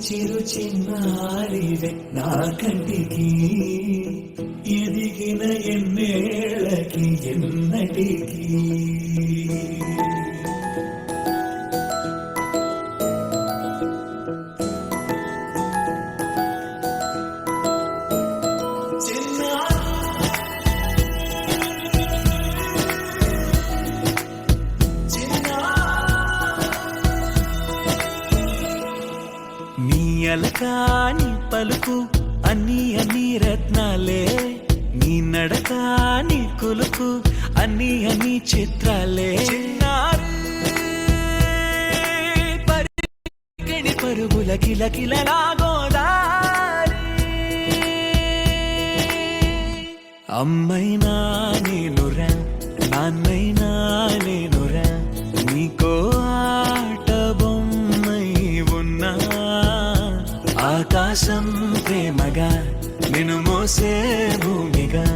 చిరు చిన్నారివే నా కంటికి ఎదిగిన ఎన్నేళ్ళకి ఎన్నటికి నీ అలకాని పలుకు అన్ని రత్నాలే నీ నడకాని కొలుకు అన్ని చిత్రాలే పరిగణి పరుగుల కిలకిల గోదారి అమ్మైనా నేనురా నాన్నైనా నేనురా నీకో ఆట బొమ్మై ఉన్నా ఆకాశం ప్రేమగా నిన్ను మోసే భూమిగా